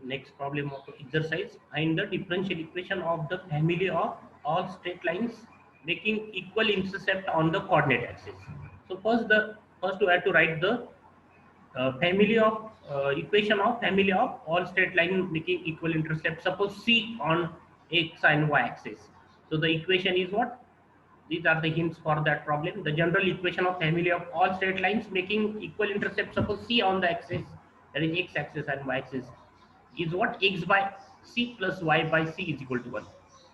Next problem of exercise: find the differential equation of the family of all straight lines making equal intercept on the coordinate axis. So first we have to write the family of equation of family of all straight line making equal intercept. Suppose C on x and y axis. So the equation is what? These are the hints for that problem. The general equation of family of all straight lines making equal intercept. Suppose C on the axis, that is x axis and y axis, is what? X by C plus y by C is equal to 1.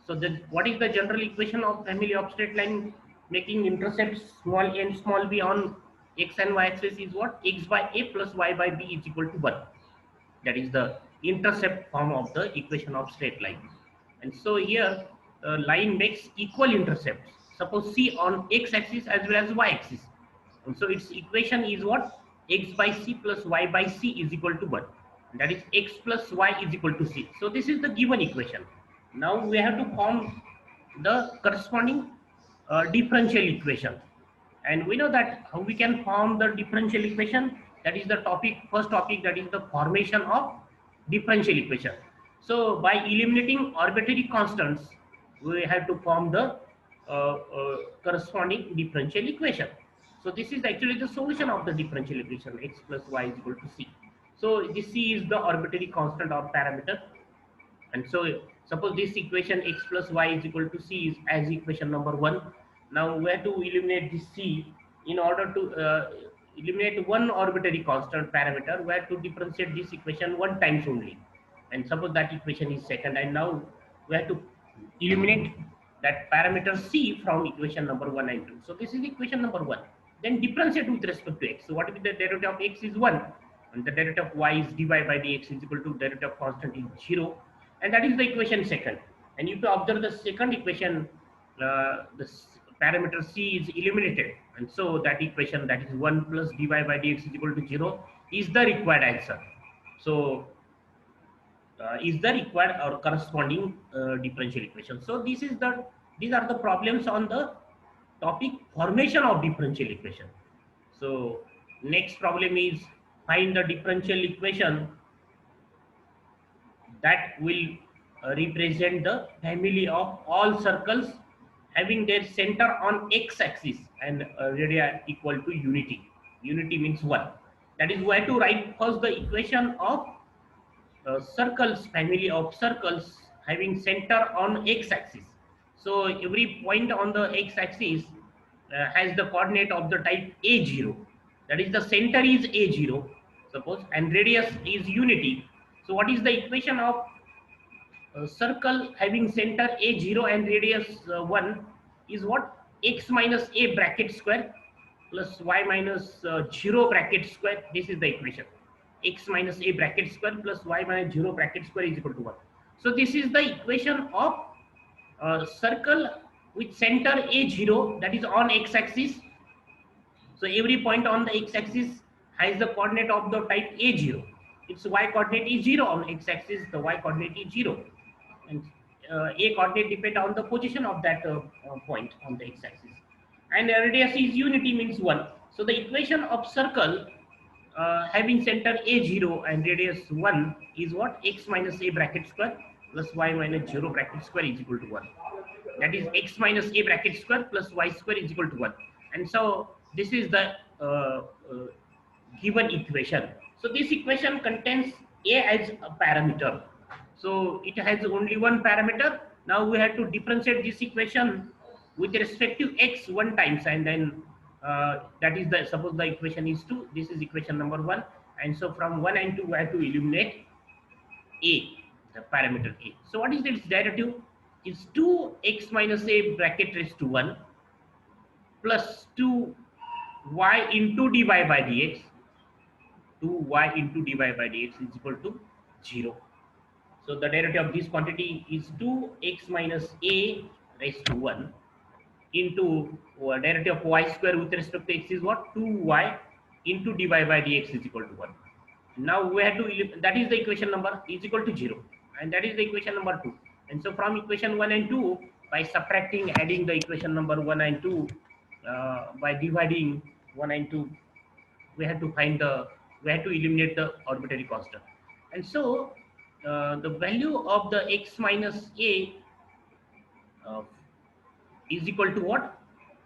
So then what is the general equation of family of straight line making intercepts small a and small b on x and y axis is what? X by a plus y by b is equal to 1. That is the intercept form of the equation of straight line. And so here line makes equal intercepts. Suppose C on x axis as well as y axis. And so its equation is what? X by C plus y by C is equal to 1. That is x plus y is equal to C. So this is the given equation. Now we have to form the corresponding differential equation. And we know that how we can form the differential equation. That is the topic, first topic, that is the formation of differential equation. So by eliminating arbitrary constants, we have to form the corresponding differential equation. So this is actually the solution of the differential equation, x plus y is equal to C. So this C is the arbitrary constant or parameter. And so suppose this equation x plus y is equal to C is as equation number 1. Now we have to eliminate this C. In order to eliminate one arbitrary constant parameter, we have to differentiate this equation one times only. And suppose that equation is second, and now we have to eliminate that parameter C from equation number 1 and 2. So this is equation number 1. Then differentiate with respect to x. So what will be the derivative of x is 1, and the derivative of y is dy by dx is equal to derivative of constant is 0, and that is the equation second. And if you observe the second equation, the parameter C is eliminated, and so that equation, that is 1 plus dy by dx is equal to 0, is the required answer. So is the required or corresponding differential equation. So these are the problems on the topic formation of differential equation. So next problem is find the differential equation that will represent the family of all circles having their center on x axis and radii equal to unity. Unity means 1. That is where to write first the equation of circles, family of circles having center on x axis. So every point on the x axis has the coordinate of the type a0. That is the center is a0, suppose, and radius is unity. So what is the equation of circle having center a0 and radius 1 is what? X minus a bracket square plus y minus 0 bracket square. This is the equation. X minus a bracket square plus y minus 0 bracket square is equal to 1. So this is the equation of circle with center a0, that is on x axis. So every point on the x axis has the coordinate of the type a0. Its y coordinate is 0 on x axis, the y coordinate is 0, and a coordinate depend on the position of that point on the x axis, and radius is unity means 1. So the equation of circle having center a0 and radius 1 is what? X minus a bracket square plus y minus 0 bracket square is equal to 1. That is x minus a bracket square plus y square is equal to 1. And so this is the given equation. So this equation contains a as a parameter. So it has only one parameter. Now we have to differentiate this equation with respect to x one times, and then that is the, suppose the equation is 2. This is equation number 1, and so from 1 and 2 we have to eliminate a, the parameter a. So what is its derivative? Is 2x minus a bracket raised to 1 plus 2y into dy by dx. 2y into dy by dx is equal to 0. So the derivative of this quantity is 2x minus a raised to 1 into derivative of y square with respect to x is what? 2y into dy by dx is equal to 1. Now we have to, that is the equation number, is equal to 0, and that is the equation number 2. And so from equation 1 and 2, by subtracting, adding the equation number 1 and 2, by dividing 1 and 2, we have to find the, we have to eliminate the arbitrary constant. And so the value of the x minus a uh, is equal to what?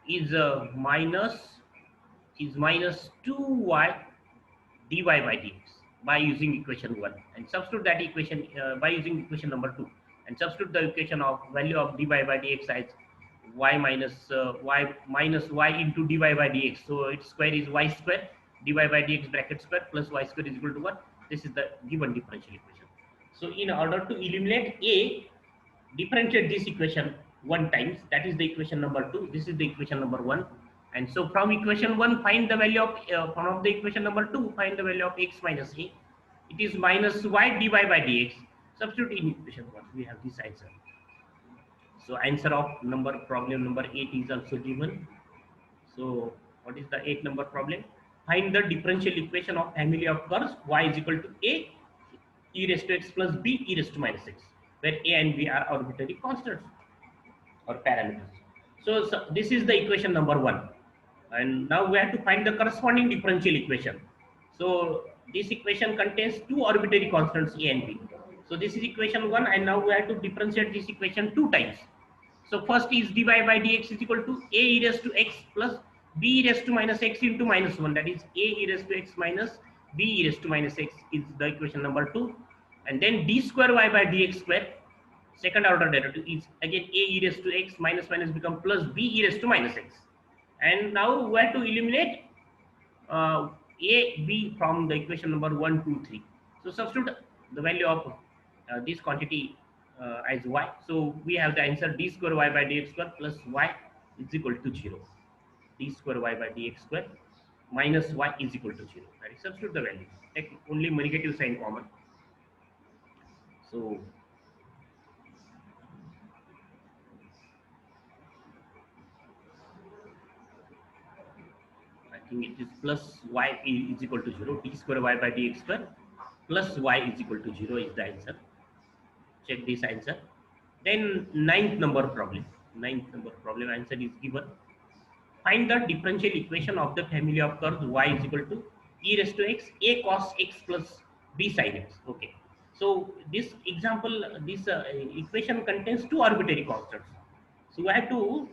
Is minus 2y dy by dx by using equation 1, and substitute that equation by using equation number 2, and substitute the equation of value of dy by dx as y minus y into dy by dx. So its square is y square dy by dx bracket square plus y square is equal to what? This is the given differential equation. So in order to eliminate a, differentiate this equation one times, that is the equation number 2, this is the equation number 1. And so from equation 1 find the value of from the equation number 2 find the value of x minus a. It is minus y dy by dx. Substitute in equation 1, we have this answer. So answer of problem number 8 is also given. So what is the 8 number problem? Find the differential equation of family of curves y is equal to a e raised to x plus b e raised to minus x, where a and b are arbitrary constants or parameters. So this is the equation number 1, and now we have to find the corresponding differential equation. So this equation contains two arbitrary constants a and b. So this is equation 1, and now we have to differentiate this equation two times. So first is dy by dx is equal to a e raised to x plus b e raised to minus x into minus 1, that is a e raised to x minus b e raised to minus x is the equation number 2. And then d square y by dx square, second order derivative, is again a e raised to x minus minus become plus b e raised to minus x. And now we have to eliminate a b from the equation number 1 2 3. So substitute the value of this quantity as y. So we have the answer d square y by dx square plus y is equal to 0. D square y by dx square minus y is equal to 0. That is, substitute the value. Take only negative sign common. So I think it is plus y is equal to 0. D square y by dx square plus y is equal to 0 is the answer. Check this answer. Then ninth number problem answer is given. Find the differential equation of the family of curves y is equal to e raised to x a cos x plus b sin x. Okay. So this example, this equation contains two arbitrary constants. So we have to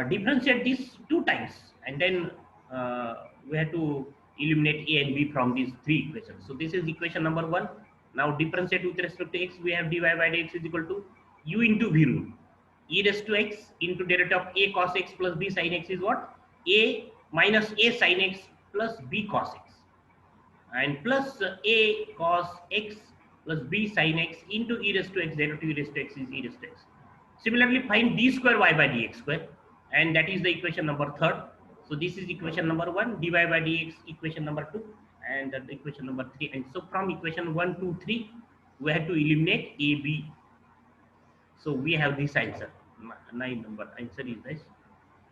differentiate these two times, and then we have to eliminate a and b from these three equations. So this is equation number 1. Now differentiate with respect to x, we have dy by dx is equal to u into v rule, e raised to x into derivative of a cos x plus b sin x is what? A minus a sin x plus b cos x, and plus a cos x plus b sin x into e raised to x derivative e raised to x is e raised to x. Similarly, find d square y by dx square, and that is the equation number 3. So this is equation number 1, dy by dx equation number 2, and the equation number 3. And so from equation 1 2 3 we have to eliminate a b. So we have this answer. 9 number answer is this: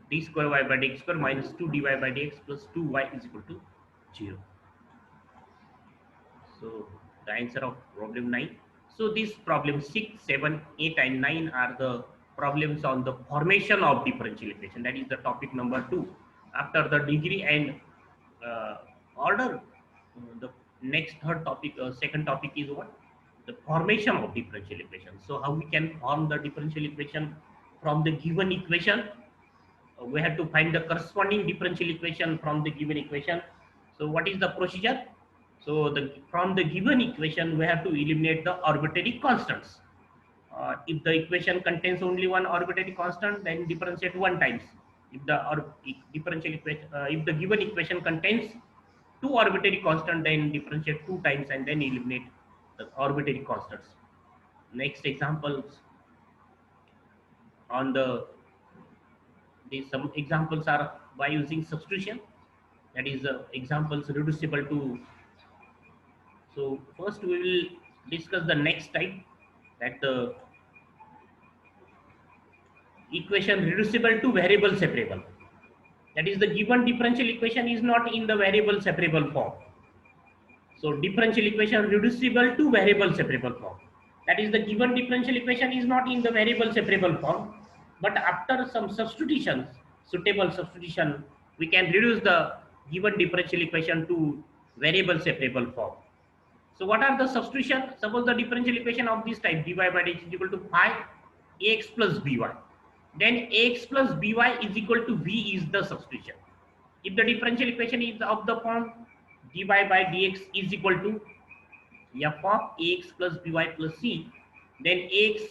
d square y by dx square minus 2 dy by dx plus 2y is equal to 0. So the answer of problem 9. So these problems 6, 7, 8 and 9 are the problems on the formation of differential equation. That is the topic number 2. After the degree and order, the next second topic is what? The formation of differential equation. So how we can form the differential equation from the given equation? We have to find the corresponding differential equation from the given equation. So what is the procedure? So from the given equation we have to eliminate the arbitrary constants. If the equation contains only one arbitrary constant, then differentiate one times. If the given equation contains two arbitrary constants, then differentiate two times and then eliminate the arbitrary constants. Next examples on some examples are by using substitution. That is examples reducible to. So first we will discuss the next type, that the equation reducible to variable separable. That is, the given differential equation is not in the variable separable form. So differential equation reducible to variable separable form. That is, the given differential equation is not in the variable separable form, but after some substitutions, suitable substitution, we can reduce the given differential equation to variable separable form. So what are the substitution? Suppose the differential equation of this type dy by dx is equal to phi ax plus by. Then ax plus by is equal to v is the substitution. If the differential equation is of the form dy by dx is equal to f of ax plus by plus c, then ax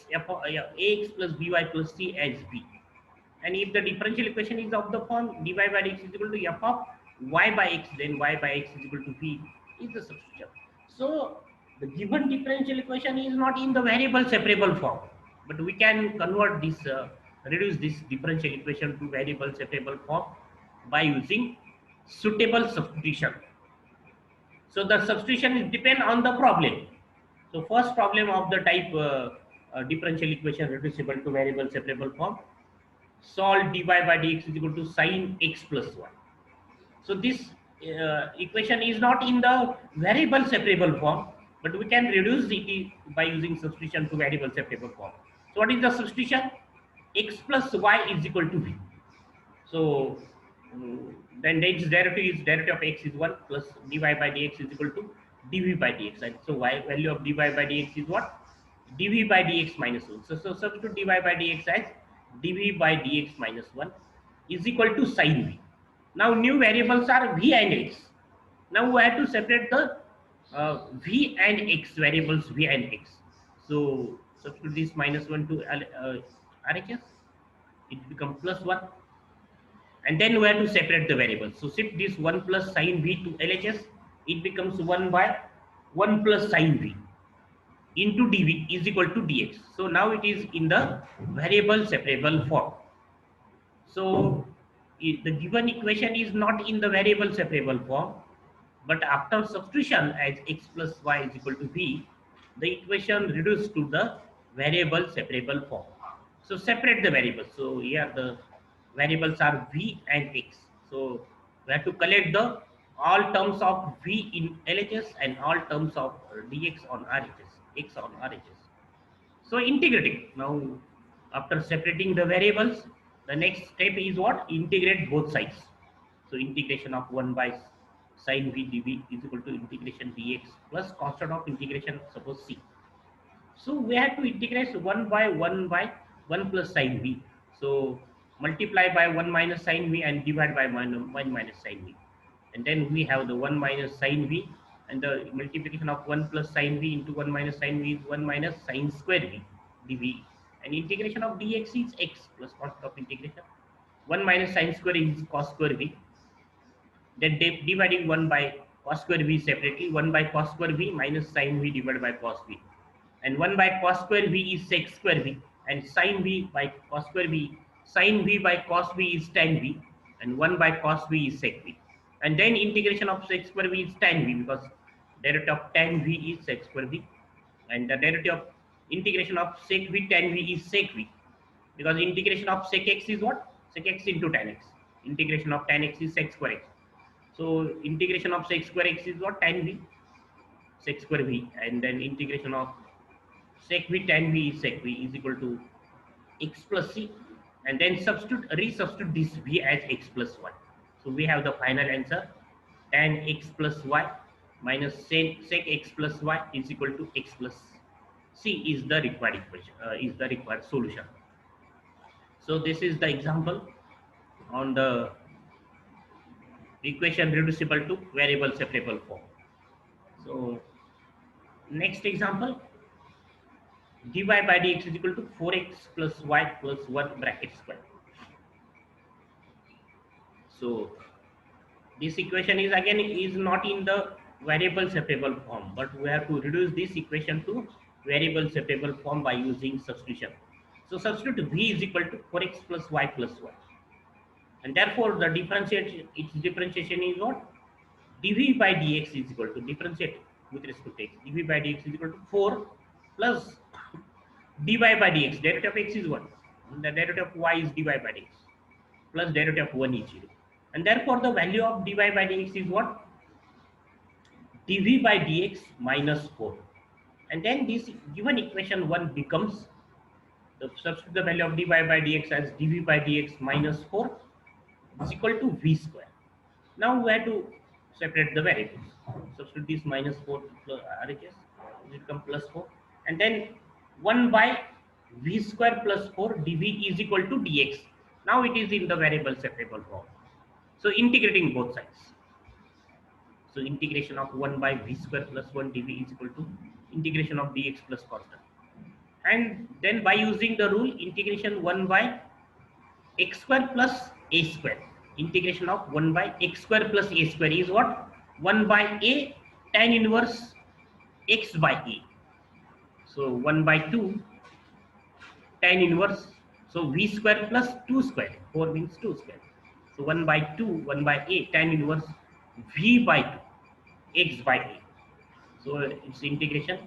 plus by plus c as b. And if the differential equation is of the form dy by dx is equal to f of y by x, then y by x is equal to v is the substitution. So the given differential equation is not in the variable separable form, but we can convert this, reduce this differential equation to variable separable form by using suitable substitution. So the substitution is depend on the problem. So first problem of the type differential equation reducible to variable separable form, solve dy by dx is equal to sine x plus 1. So this equation is not in the variable separable form, but we can reduce it by using substitution to variable separable form. So what is the substitution? X plus y is equal to v. So then the derivative of x is 1 plus dy by dx is equal to dv by dx. And so y value of dy by dx is what? Dv by dx minus 1. So substitute dy by dx as dv by dx minus 1 is equal to sine v. Now new variables are v and x. Now we have to separate the v and x variables v and x. So substitute this minus 1 to RHS, it becomes plus 1. And then we have to separate the variables. So shift this 1 plus sine v to LHS, it becomes 1 by 1 plus sine v into dv is equal to dx. So now it is in the variable separable form. So the given equation is not in the variable separable form, but after substitution as x plus y is equal to v, the equation reduced to the variable separable form. So separate the variables. So here the variables are v and x. So we have to collect the all terms of v in LHS and all terms of dx on RHS, x on RHS. So integrating. Now after separating the variables, the next step is what? Integrate both sides. So integration of 1 by sine v dv is equal to integration dx plus constant of integration, suppose c. So we have to integrate 1 by 1 plus sine v. So multiply by 1 minus sine v and divide by 1 minus sine v. And then we have the 1 minus sine v, and the multiplication of 1 plus sine v into 1 minus sine v is 1 minus sine square v dv. And integration of dx is x plus constant of integration. 1 minus sine square is cos square v. Then dividing 1 by cos square v separately, 1 by cos square v minus sine v divided by cos v. And 1 by cos square v is sec square v, and sine v by cos square v, sine v by cos v is tan v, and 1 by cos v is sec v. And then integration of sec square v is tan v, because derivative of tan v is sec square v, and the derivative of integration of sec v tan v is sec v, because integration of sec x is what? Sec x into tan x. Integration of tan x is sec square x. So integration of sec square x is what? Tan v, sec square v, and then integration of sec v tan v is sec v is equal to x plus c, and then resubstitute this v as x plus y. So we have the final answer, tan x plus y minus sec x plus y is equal to x plus c is the required equation, is the required solution. So this is the example on the equation reducible to variable separable form. So next example, dy by dx is equal to 4x plus y plus 1 bracket square. So this equation is again is not in the variable separable form, but we have to reduce this equation to variable separable form by using substitution. So substitute v is equal to 4x plus y plus 1, and therefore the differentiation is what? Dv by dx is equal to, differentiate with respect to x, dv by dx is equal to 4 plus dy by dx, derivative of x is 1, the derivative of y is dy by dx, plus derivative of 1 is 0. And therefore the value of dy by dx is what? Dv by dx minus 4. And then this given equation 1 becomes, substitute the value of dy by dx as dv by dx minus 4 is equal to v square. Now we have to separate the variables. Substitute this minus 4 plus RHS, it will become plus 4. And then 1 by v square plus 4 dv is equal to dx. Now it is in the variable separable form. So integrating both sides. So integration of 1 by v square plus 1 dv is equal to integration of dx plus constant. And then by using the rule integration 1 by x square plus a square, integration of 1 by x square plus a square is what? 1 by a tan inverse x by a. So 1 by 2 tan inverse, so v square plus 2 square, 4 means 2 square. So 1 by 2, 1 by a tan inverse v by 2 x by a. So it's integration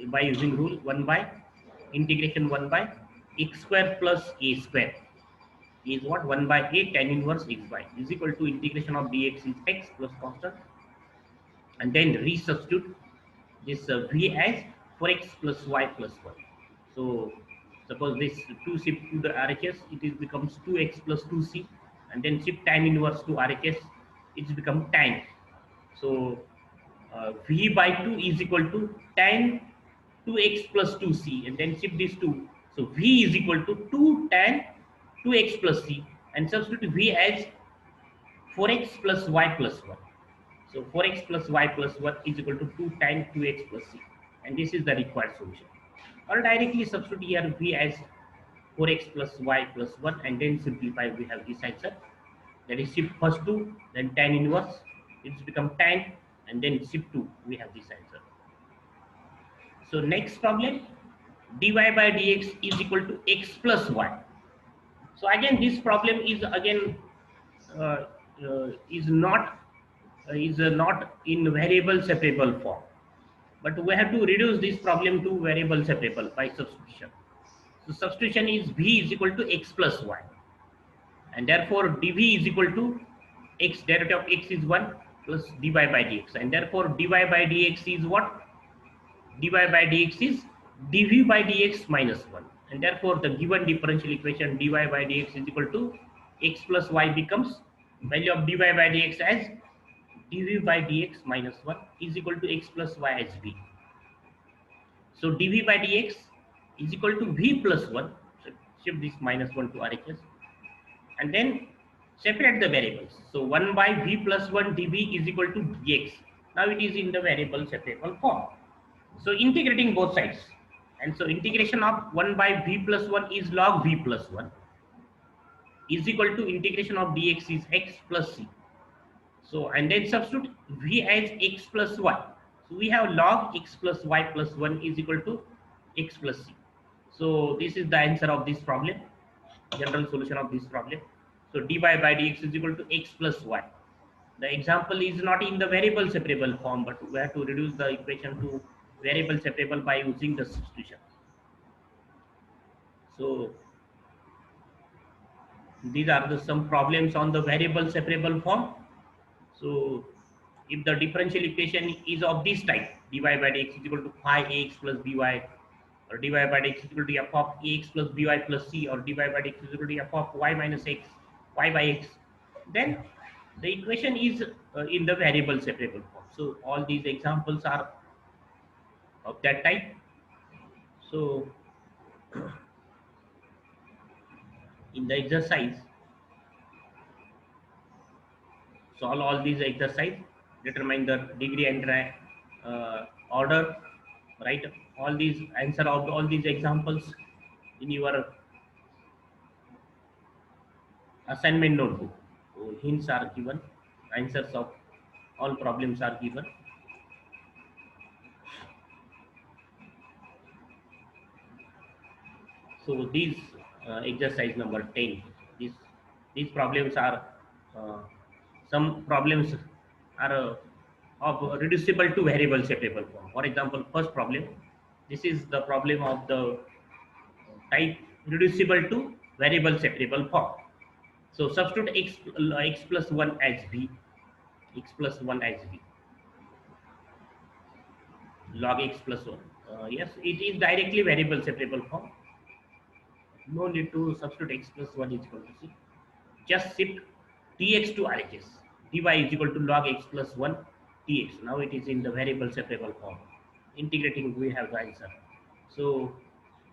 by using rule 1 by integration 1 by x square plus a square is what? 1 by a tan inverse x by is equal to integration of dx is x plus constant, and then resubstitute this v as 4x plus y plus 1. So suppose this 2 shift to the RHS, it is becomes 2x plus 2c, and then shift tan inverse to RHS, it's become tan. So v by 2 is equal to tan 2x plus 2c, and then shift this 2. So v is equal to 2 tan 2x plus c, and substitute v as 4x plus y plus 1. So 4x plus y plus 1 is equal to 2 tan 2x plus c, and this is the required solution. Or directly substitute here v as 4x plus y plus 1, and then simplify, we have this answer. That is shift first 2, then tan inverse, it's become tan, and then shift 2, we have this answer. So next problem, dy by dx is equal to x plus y. So again this problem is again is not in variable separable form, but we have to reduce this problem to variable separable by substitution. So substitution is v is equal to x plus y, and therefore dv is equal to x, derivative of x is 1 plus dy by dx, and therefore dy by dx is what? Dy by dx is dv by dx minus 1, and therefore the given differential equation dy by dx is equal to x plus y becomes value of dy by dx as dv by dx minus 1 is equal to x plus y as v. So dv by dx is equal to v plus 1. So shift this minus 1 to RHS, and then separate the variables. So 1 by v plus 1 dv is equal to dx. Now it is in the variable separable form. So integrating both sides, and so integration of 1 by v plus 1 is log v plus 1 is equal to integration of dx is x plus c. So and then substitute v as x plus y. So we have log x plus y plus 1 is equal to x plus c. So this is the answer of this problem, general solution of this problem. So dy by dx is equal to x plus y. The example is not in the variable separable form, but we have to reduce the equation to variable separable by using the substitution. So these are the some problems on the variable separable form. So if the differential equation is of this type, dy by dx is equal to phi ax plus by, or dy by dx is equal to f of ax plus by plus c, or dy by dx is equal to f of y minus x, y by x, then the equation is in the variable separable form. So all these examples are of that type. So in the exercise, solve all these exercise, determine the degree and order, write all these answer of all these examples in your assignment notebook. So hints are given, answers of all problems are given. So these exercise number 10, these problems are some problems are of reducible to variable separable form. For example, first problem, this is the problem of the type reducible to variable separable form. So substitute x plus 1 as v, x plus 1 as v, log x plus 1. Yes, it is directly variable separable form. No need to substitute x plus 1 is equal to c. Just shift dx to RHS. dy is equal to log x plus 1 dx. Now it is in the variable separable form. Integrating, we have the answer. So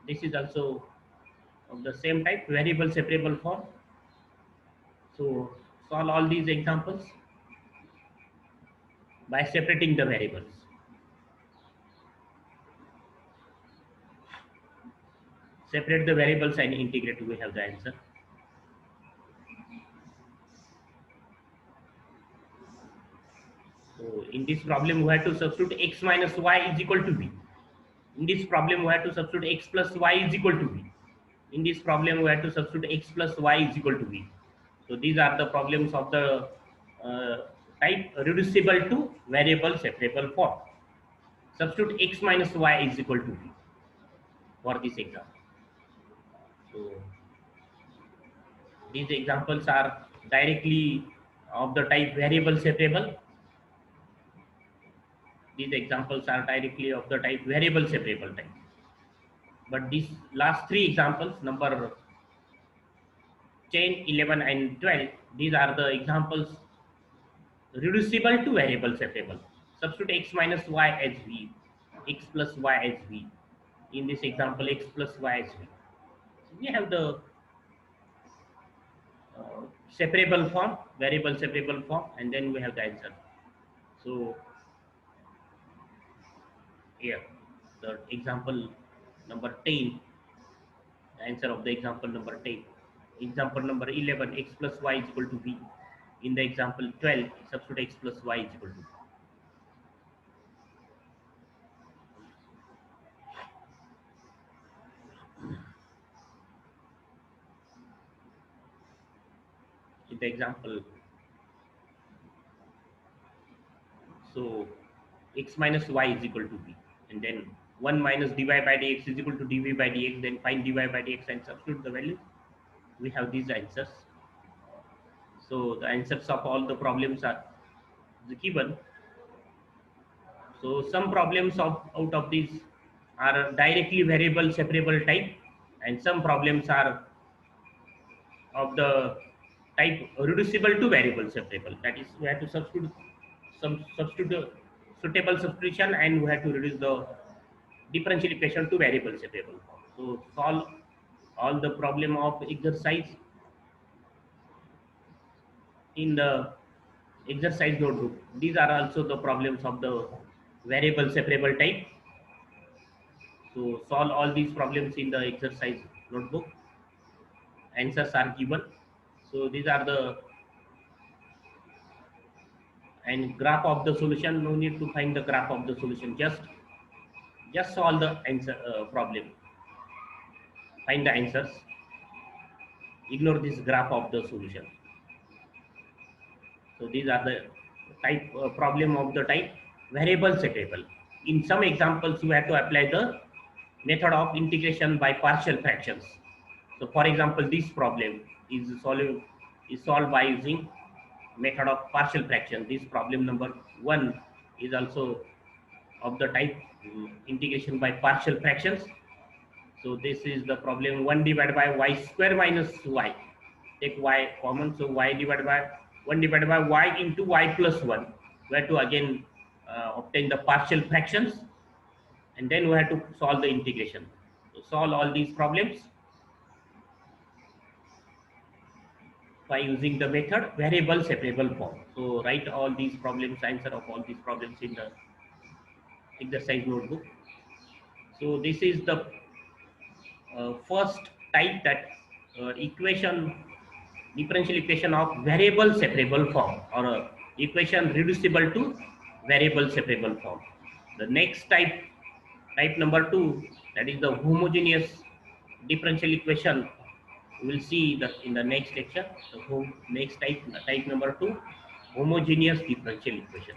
this is also of the same type, variable separable form. So solve all these examples by separating the variables. Separate the variables and integrate, we have the answer. So in this problem we have to substitute x minus y is equal to b. In this problem we have to substitute x plus y is equal to b. In this problem we have to substitute x plus y is equal to b. So these are the problems of the type reducible to variable separable form. Substitute x minus y is equal to b for this example. So these examples are directly of the type variable separable. These examples are directly of the type variable separable type. But these last three examples, number 10, 11 and 12, these are the examples reducible to variable separable. Substitute x minus y as v, x plus y as v. In this example, x plus y as v. So we have the separable form, variable separable form, and then we have the answer. So here, the example number 10, the answer of the example number 10. Example number 11, x plus y is equal to v. In the example 12, substitute x plus y is equal to v. In the example, so x minus y is equal to v, and then 1 minus dy by dx is equal to dv by dx, then find dy by dx and substitute the value. We have these answers. So the answers of all the problems are given. So some problems out of these are directly variable separable type, and some problems are of the type reducible to variable separable. That is, we have to substitute suitable substitution, and we have to reduce the differential equation to variable separable. So solve all the problem of exercise in the exercise notebook. These are also the problems of the variable separable type. So solve all these problems in the exercise notebook. Answers are given. So these are the and graph of the solution. No need to find the graph of the solution. Just solve the answer problem. Find the answers. Ignore this graph of the solution. So these are the type problem of the type variable separable. In some examples, you have to apply the method of integration by partial fractions. So for example, this problem is solved by using method of partial fraction. This problem number 1 is also of the type integration by partial fractions. So this is the problem 1 divided by y square minus y. Take y common, so y divided by 1 divided by y into y plus 1. We have to again obtain the partial fractions, and then we have to solve the integration. So solve all these problems by using the method variable separable form. So write all these problems, answer of all these problems in the exercise notebook. So this is the first type, that differential equation of variable separable form, or equation reducible to variable separable form. The next type number 2, that is the homogeneous differential equation. We will see that in the next lecture. So next type number 2, homogeneous differential equation.